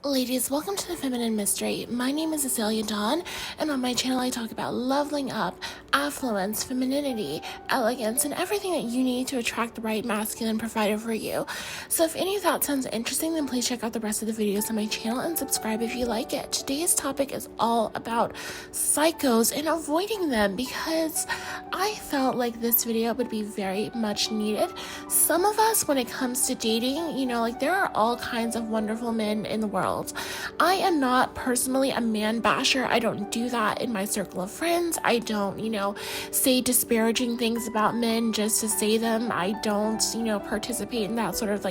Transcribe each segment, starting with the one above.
Ladies, welcome to the Feminine Mystery. My name is Azalea Dawn, and on my channel I talk about leveling up, affluence, femininity, elegance, and everything that you need to attract the right masculine provider for you. So if any of that sounds interesting, then please check out the rest of the videos on my channel and subscribe if you like it. Today's topic is all about psychos and avoiding them because I felt like this video would be very much needed. Some of us, when it comes to dating, there are all kinds of wonderful men in the world. I am not personally a man basher. I don't do that in my circle of friends. I don't, say disparaging things about men just to say them. I don't, participate in that sort of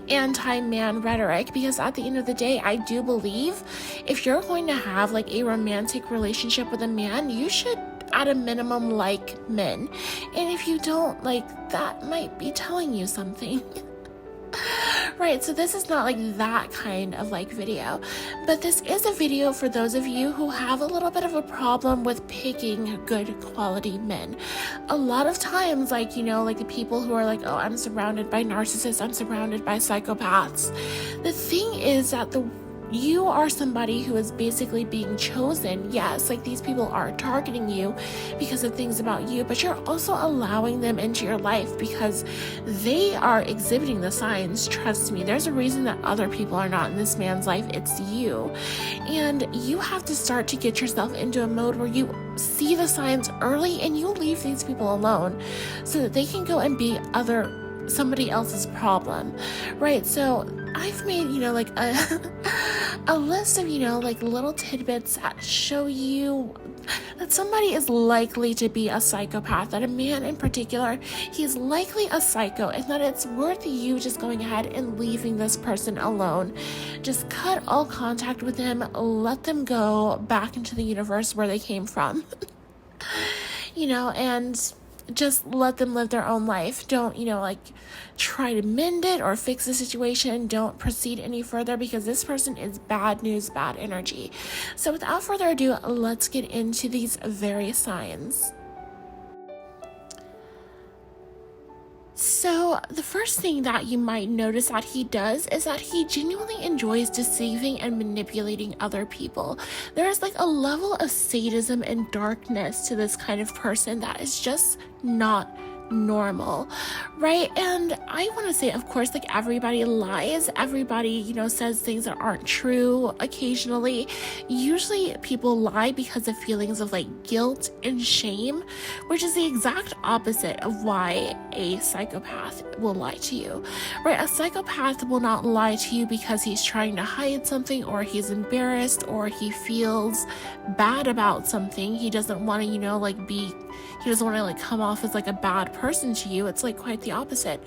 anti-man rhetoric, because at the end of the day, I do believe if you're going to have a romantic relationship with a man, you should at a minimum like men. And if you don't, that might be telling you something. Right, so this is not that kind of video, but this is a video for those of you who have a little bit of a problem with picking good quality men. A lot of times, the people who are oh, I'm surrounded by narcissists, I'm surrounded by psychopaths. The thing is that you are somebody who is basically being chosen. Yes, these people are targeting you because of things about you, but you're also allowing them into your life because they are exhibiting the signs. Trust me, there's a reason that other people are not in this man's life. It's you. And you have to start to get yourself into a mode where you see the signs early and you leave these people alone so that they can go and be somebody else's problem, right? So I've made, a list of, little tidbits that show you that somebody is likely to be a psychopath, that a man in particular, he's likely a psycho, and that it's worth you just going ahead and leaving this person alone. Just cut all contact with them, let them go back into the universe where they came from, and just let them live their own life. Don't, try to mend it or fix the situation. Don't proceed any further because this person is bad news, bad energy. So without further ado, let's get into these various signs. So the first thing that you might notice that he does is that he genuinely enjoys deceiving and manipulating other people. There is a level of sadism and darkness to this kind of person that is just not normal, right? And I want to say, of course, everybody lies, everybody says things that aren't true occasionally. Usually people lie because of feelings of guilt and shame, which is the exact opposite of why a psychopath will lie to you, right? A psychopath will not lie to you because he's trying to hide something, or he's embarrassed, or he feels bad about something. He doesn't want to he doesn't want to come off as a bad person to you. It's quite the opposite.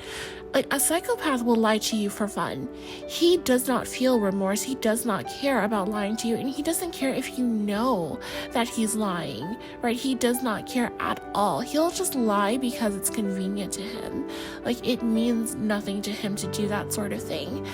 A psychopath will lie to you for fun. He does not feel remorse. He does not care about lying to you, and he doesn't care if you know that he's lying, right? He does not care at all. He'll just lie because it's convenient to him. It means nothing to him to do that sort of thing.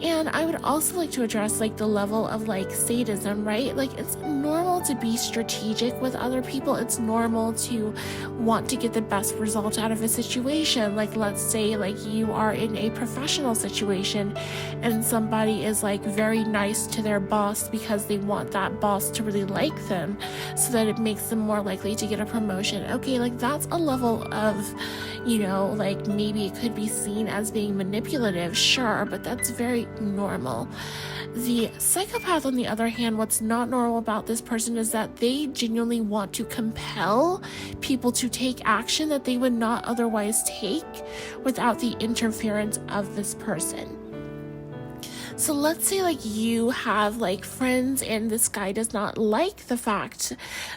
And I would also like to address the level of sadism, right? It's normal to be strategic with other people. It's normal to want to get the best result out of a situation. Let's say you are in a professional situation and somebody is very nice to their boss because they want that boss to really like them so that it makes them more likely to get a promotion. Okay, that's a level of, maybe it could be seen as being manipulative, sure, but that's very normal. The psychopath, on the other hand, what's not normal about this person is that they genuinely want to compel people to take action that they would not otherwise take without the interference of this person. So let's say you have friends and this guy does not like the fact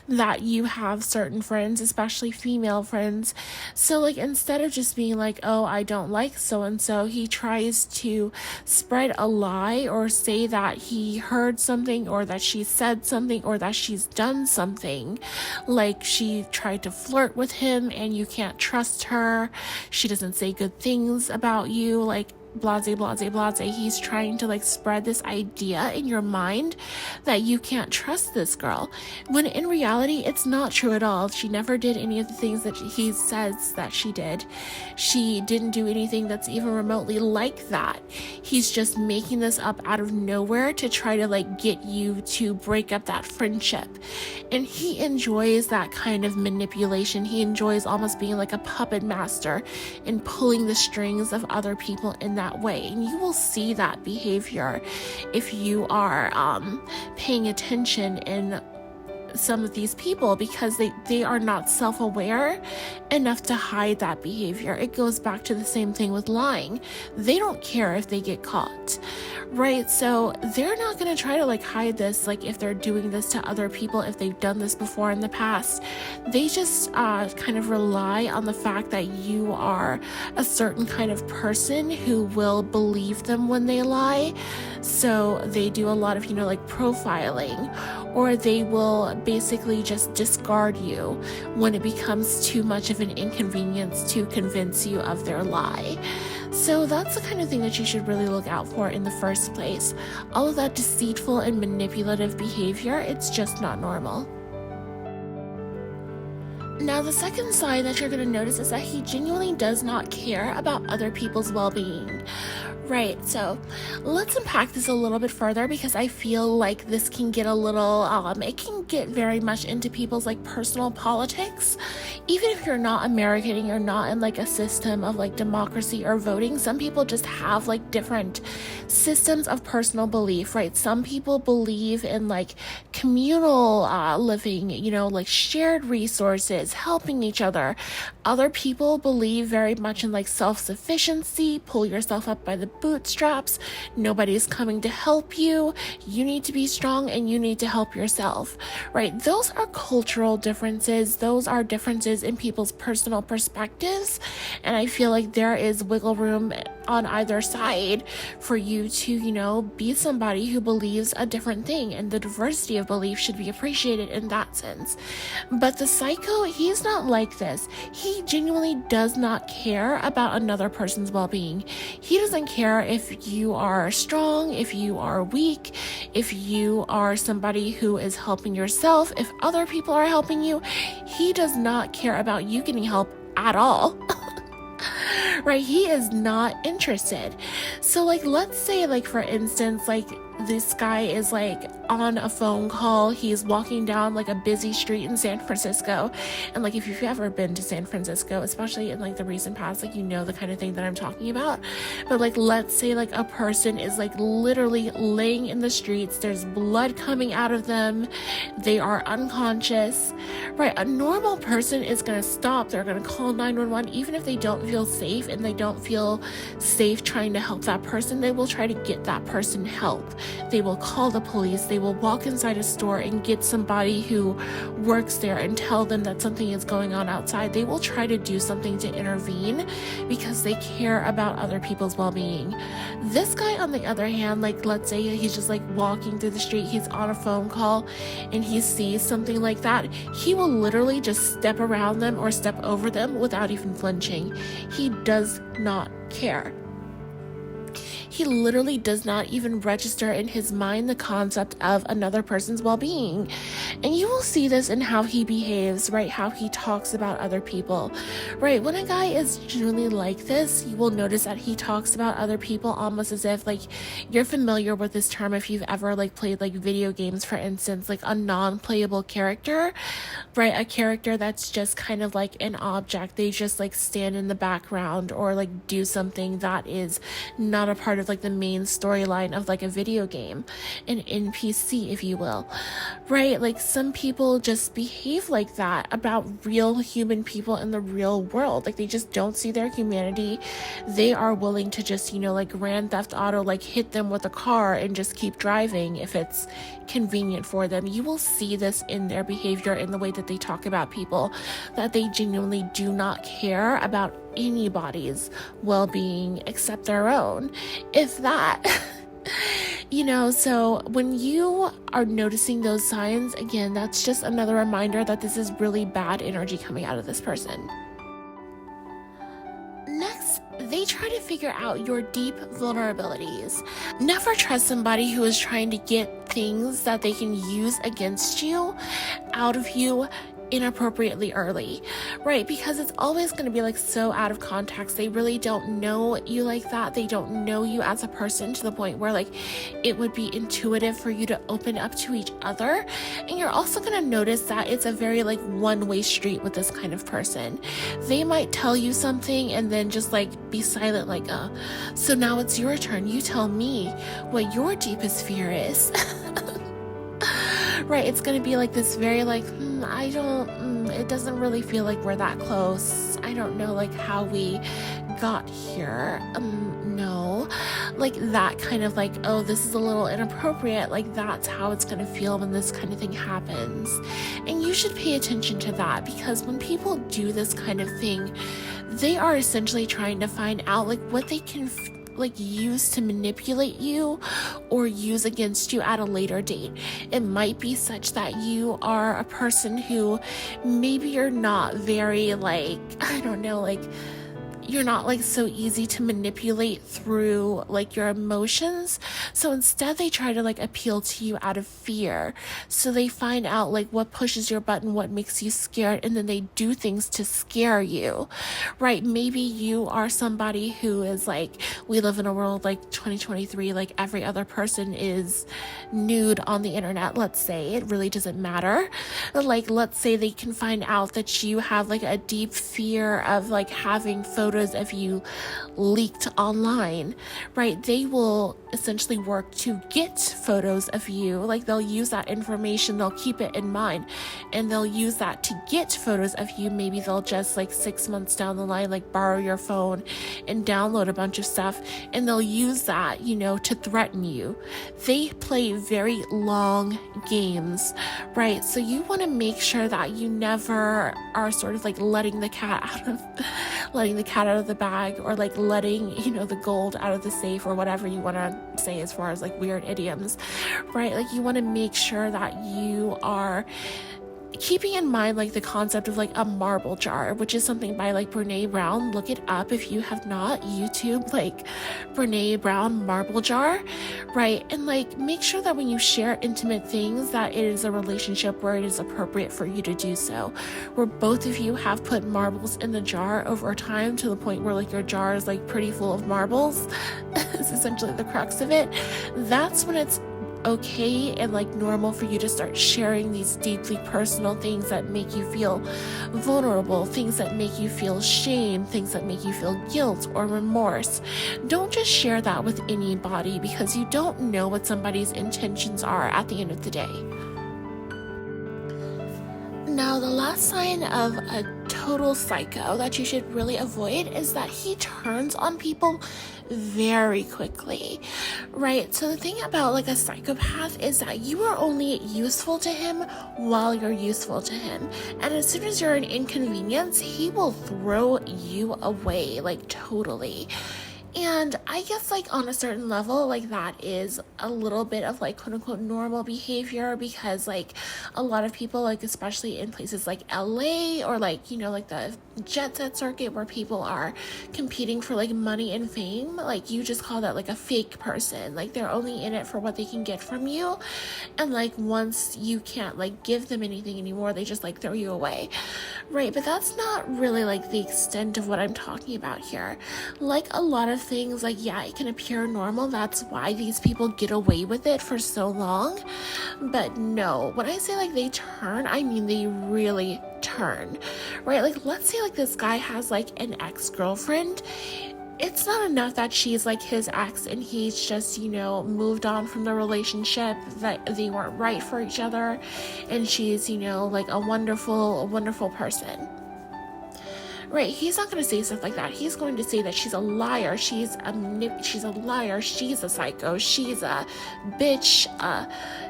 that you have certain friends, especially female friends. So instead of just being oh, I don't like so-and-so, he tries to spread a lie or say that he heard something, or that she said something, or that she's done something. She tried to flirt with him and you can't trust her. She doesn't say good things about you. blase, blase, blase. He's trying to like spread this idea in your mind that you can't trust this girl, when in reality it's not true at all. She never did any of the things that he says that she did. She didn't do anything that's even remotely like that. He's just making this up out of nowhere to try to like get you to break up that friendship. And he enjoys that kind of manipulation. He enjoys almost being like a puppet master and pulling the strings of other people in that way. And you will see that behavior if you are paying attention in some of these people, because they are not self-aware enough to hide that behavior. It goes back to the same thing with lying. They don't care if they get caught, right? So they're not going to try to like hide this, like if they're doing this to other people, if they've done this before in the past. They just kind of rely on the fact that you are a certain kind of person who will believe them when they lie. So they do a lot of, like profiling, or they will basically just discard you when it becomes too much of an inconvenience to convince you of their lie. So that's the kind of thing that you should really look out for in the first place. All of that deceitful and manipulative behavior, it's just not normal. Now, the second sign that you're going to notice is that he genuinely does not care about other people's well-being. Right, so let's unpack this a little bit further, because I feel like this can get a little, it can get very much into people's like personal politics. Even if you're not American and you're not in like a system of like democracy or voting, some people just have like different systems of personal belief, right? Some people believe in like communal living, like shared resources, helping each other. Other people believe very much in like self-sufficiency, pull yourself up by the bootstraps, nobody's coming to help you, you need to be strong and you need to help yourself, right? Those are cultural differences. Those are differences in people's personal perspectives, and I feel like there is wiggle room on either side for you to, be somebody who believes a different thing, and the diversity of belief should be appreciated in that sense. But the psycho, he's not like this. He genuinely does not care about another person's well-being. He doesn't care if you are strong, if you are weak, if you are somebody who is helping yourself, if other people are helping you. He does not care about you getting help at all. Right? He is not interested. So like, let's say like, for instance, like this guy is like on a phone call. He's walking down like a busy street in San Francisco. And like, if you've ever been to San Francisco, especially in like the recent past, like, the kind of thing that I'm talking about. But like, let's say like a person is like literally laying in the streets. There's blood coming out of them. They are unconscious, right? A normal person is going to stop. They're going to call 911, even if they don't feel safe and they don't feel safe trying to help that person. They will try to get that person help. They will call the police. They will walk inside a store and get somebody who works there and tell them that something is going on outside. They will try to do something to intervene because they care about other people's well-being. This guy, on the other hand, like, let's say he's just like walking through the street, he's on a phone call and he sees something like that. He will literally just step around them or step over them without even flinching. He does not care. He literally does not even register in his mind the concept of another person's well-being. And you will see this in how he behaves, right? How he talks about other people, right? When a guy is genuinely like this, you will notice that he talks about other people almost as if, like, you're familiar with this term if you've ever like played like video games, for instance, like a non-playable character, right? A character that's just kind of like an object. They just like stand in the background or like do something that is not a part of like the main storyline of like a video game, an NPC, if you will, right? Like, some people just behave like that about real human people in the real world. Like, they just don't see their humanity. They are willing to just, like Grand Theft Auto, like hit them with a car and just keep driving if it's convenient for them. You will see this in their behavior, in the way that they talk about people, that they genuinely do not care about anybody's well-being except their own, if that. So when you are noticing those signs, again, that's just another reminder that this is really bad energy coming out of this person. Next, they they try to figure out your deep vulnerabilities. Never trust somebody who is trying to get things that they can use against you out of you inappropriately early, right? Because it's always going to be like so out of context. They really don't know you like that. They don't know you as a person to the point where like it would be intuitive for you to open up to each other. And you're also going to notice that it's a very like one-way street with this kind of person. They might tell you something and then just like be silent, like, so now it's your turn. You tell me what your deepest fear is. Right, it's going to be like this very like, it doesn't really feel like we're that close. I don't know like how we got here. No, like that kind of like, oh, this is a little inappropriate. Like that's how it's going to feel when this kind of thing happens. And you should pay attention to that, because when people do this kind of thing, they are essentially trying to find out like what they can like use to manipulate you or use against you at a later date. It might be such that you are a person who maybe you're not very like, I don't know, like you're not like so easy to manipulate through like your emotions. So instead they try to like appeal to you out of fear. So they find out like what pushes your button, what makes you scared, and then they do things to scare you, right? Maybe you are somebody who is like, we live in a world like 2023, like every other person is nude on the internet, let's say. It really doesn't matter. Like, let's say they can find out that you have like a deep fear of like having photos of you leaked online, right? They will essentially work to get photos of you. Like they'll use that information, they'll keep it in mind, and they'll use that to get photos of you. Maybe they'll just like 6 months down the line, like borrow your phone and download a bunch of stuff, and they'll use that, you know, to threaten you. They play very long games, right? So you want to make sure that you never are sort of like letting the cat out of the bag, or like letting, you know, the gold out of the safe, or whatever you want to say as far as like weird idioms, right? Like you want to make sure that you are keeping in mind like the concept of like a marble jar, which is something by like Brene Brown. Look it up if you have not. YouTube like Brene Brown marble jar, right? And like make sure that when you share intimate things, that it is a relationship where it is appropriate for you to do so, where both of you have put marbles in the jar over time to the point where like your jar is like pretty full of marbles. Is essentially the crux of it. That's when it's okay and like normal for you to start sharing these deeply personal things that make you feel vulnerable, things that make you feel shame, things that make you feel guilt or remorse. Don't just share that with anybody, because you don't know what somebody's intentions are at the end of the day. Now, the last sign of a total psycho that you should really avoid is that he turns on people very quickly, right? So the thing about like a psychopath is that you are only useful to him while you're useful to him. And as soon as you're an inconvenience, he will throw you away, like totally. And I guess like on a certain level, like that is a little bit of like quote unquote normal behavior, because like a lot of people, like especially in places like LA or like, you know, like the jet set circuit where people are competing for like money and fame, like you just call that like a fake person. Like they're only in it for what they can get from you. And like once you can't like give them anything anymore, they just like throw you away, right? But that's not really like the extent of what I'm talking about here. Like a lot of things, like yeah, it can appear normal, that's why these people get away with it for so long. But no, when I say like they turn, I mean they really turn, right? Like let's say like this guy has like an ex-girlfriend. It's not enough that she's like his ex and he's just, you know, moved on from the relationship, that they weren't right for each other, and she's, you know, like a wonderful person. Right, he's not going to say stuff like that. He's going to say that she's a liar, she's a liar, she's a psycho, she's a bitch,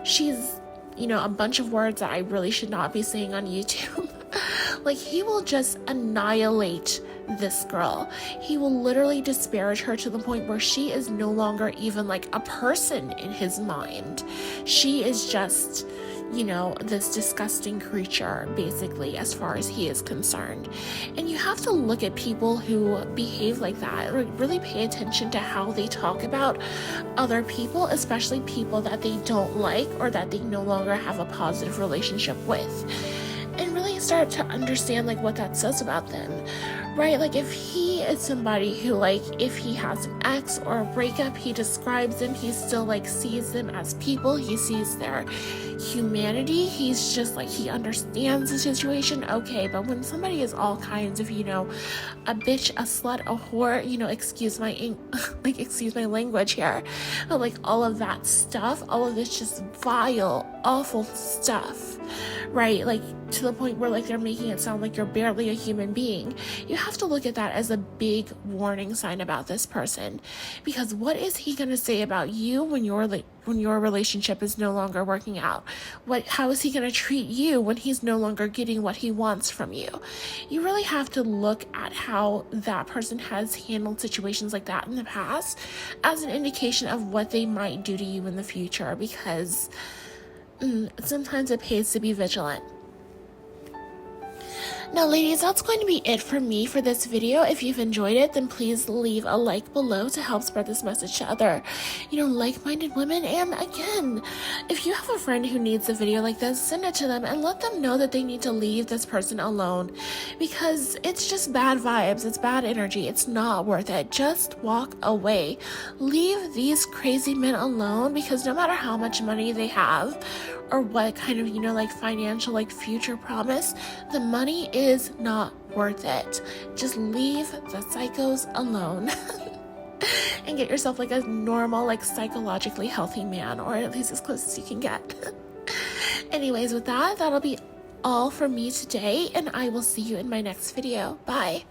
she's, you know, a bunch of words that I really should not be saying on YouTube. Like, he will just annihilate this girl. He will literally disparage her to the point where she is no longer even like a person in his mind. She is just, you know, this disgusting creature, basically, as far as he is concerned. And you have to look at people who behave like that, or really pay attention to how they talk about other people, especially people that they don't like or that they no longer have a positive relationship with, and really start to understand like what that says about them, right? Like, if he is somebody who, like, if he has an ex or a breakup, he describes them, he still like sees them as people, he sees their humanity, he's just like, he understands the situation, okay. But when somebody is all kinds of, you know, a bitch, a slut, a whore, you know, excuse my language here, but like all of that stuff, all of this just vile, awful stuff, right? Like, to the point where like they're making it sound like you're barely a human being. You have to look at that as a big warning sign about this person, because what is he going to say about you when your relationship is no longer working out? How is he going to treat you when he's no longer getting what he wants from you? You really have to look at how that person has handled situations like that in the past as an indication of what they might do to you in the future, because sometimes it pays to be vigilant. Now, ladies, that's going to be it for me for this video. If you've enjoyed it, then please leave a like below to help spread this message to other, you know, like-minded women. And again, if you have a friend who needs a video like this, send it to them and let them know that they need to leave this person alone, because it's just bad vibes. It's bad energy. It's not worth it. Just walk away. Leave these crazy men alone, because no matter how much money they have or what kind of, you know, like financial, like future promise, the money is not worth it. Just leave the psychos alone and get yourself like a normal, like psychologically healthy man, or at least as close as you can get. Anyways, with that, that'll be all for me today, and I will see you in my next video. Bye.